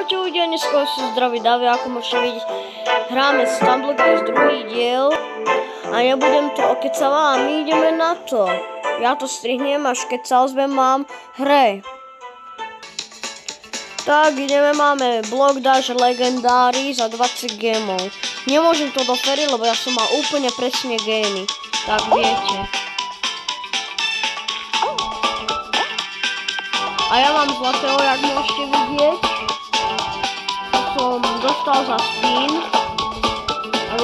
Čaute ľudia, dneska sú zdraví Davy, ako môžete vidieť. Hráme Stumble Guys druhý diel a nebudem to okecavať a my ideme na to. Ja to strihnem, až keď sa ozvem mám hre. Tak ideme, máme Block Dash Legendary za 20 gémov. Nemôžem to doferiť, lebo ja som mal úplne presne gémy. Tak viete. A ja mám zlatého, jak môžete vidieť. Som dostal za spin. A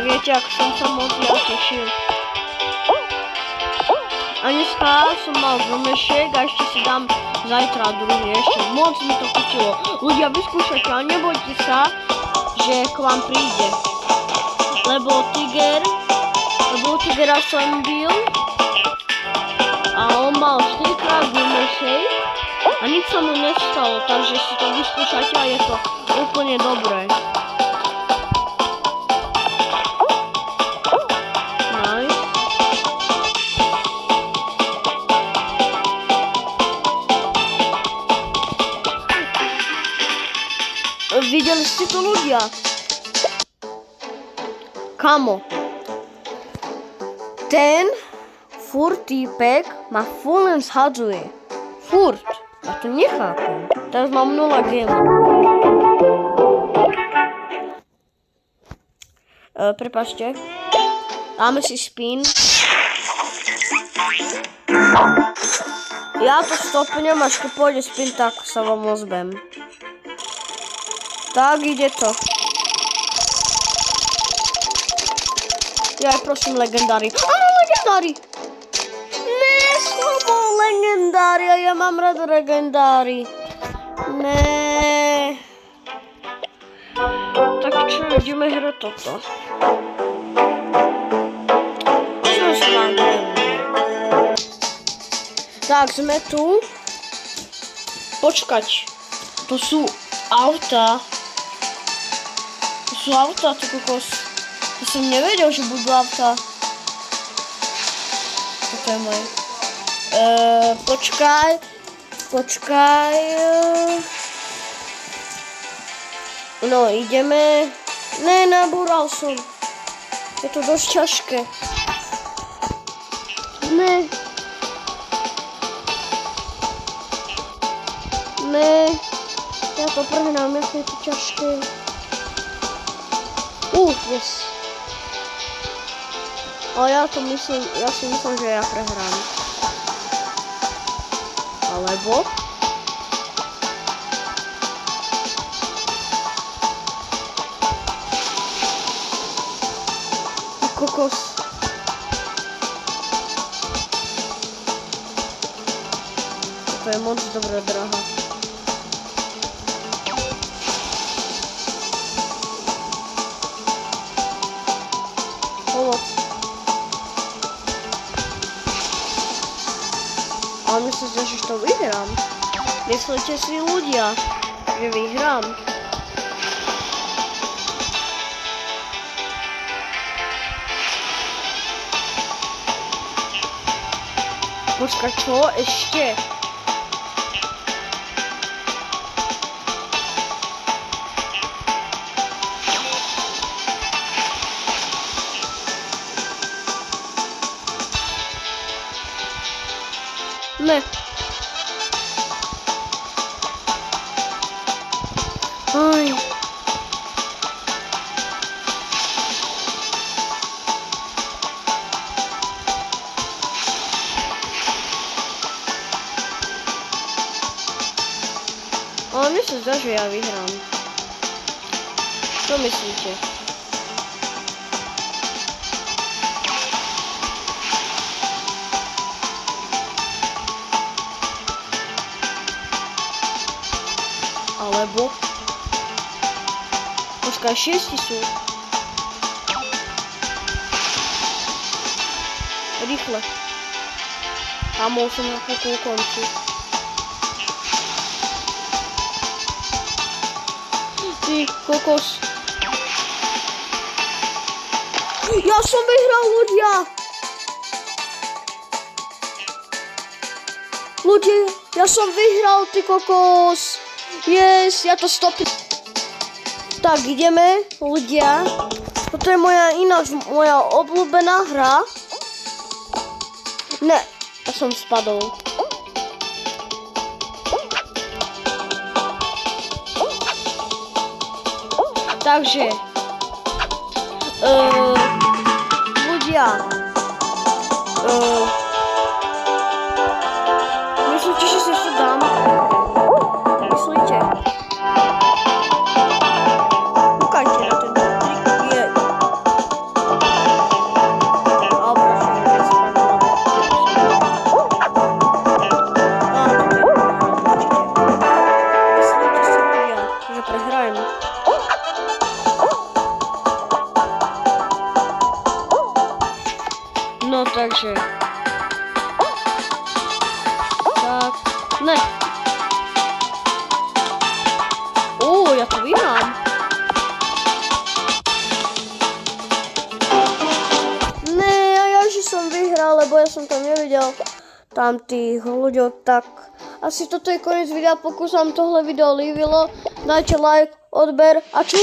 viete, ak som sa moc ja tešil. A dneska som mal zomešek a ešte si dám zajtra druhý. Ešte moc mi to chutilo. Ľudia, vyskúšajte, ale nebojte sa, že k vám príde. Lebo Tigera som bil. A on mal 4-krát zomešek. A nič sa mu nestalo, takže si to vyskúšajte a je to úplne dobré. Nice. Videli ste to ľudia? Kamo. Ten furt týpek ma full len zhadzuje. Furt. Ja to nechápem. Teraz mám 0 gémov. Prepáčte. Dáme si spin. Ja to stopnem, až keď pôjde spin, tak sa vám ozvem. Tak, ide to. Ja prosím legendary. Áno, legendary! Legendári, a ja mám rád legendári. Ne. Tak čo, ideme hrať toto. Tak, sme tu. Počkať. To sú auta. Ty kokos. To som nevedel, že budú auta. Toto je moje. Počkaj. No, ideme. Ne, nabúral som. Je to dosť ťažké. Ne. Ja to prehnám, jak je to ťažké. Yes. Ale ja si myslím, že ja prehrám. Alebo kokos. To je moc dobrá dráha. Pomoc. Ale myslím si, že to vyhrám. Myslíte si ľudia, že vyhrám? Počkaj, čo? Ešte? Ne. Aj. Ale mne sa zdá, že ja vyhrám. Čo myslíte? Alebo počkaj, 6 sú. Rýchle. Kamo, som na koncu. Ty kokos. Ja som vyhral, ľudia. Ľudia, ja som vyhral, ty kokos. Yes, ja to stopím. Tak, ideme, ľudia. Toto je moja obľúbená hra. Ne, ja som spadol. Takže, ľudia, myslíte, že si to dám? Myslíte? Ukážte na ten trik. Je. Dobre, že je nespravil. Myslíte si, ľudia, že prehrajem? No, takže. Tak, ne. Ja to vyhrám. Ne, ja že som vyhral, lebo ja som tam nevidel tam tých ľuďov, tak asi toto je koniec videa, pokud sa vám tohle video líbilo, dajte like, odber a čus!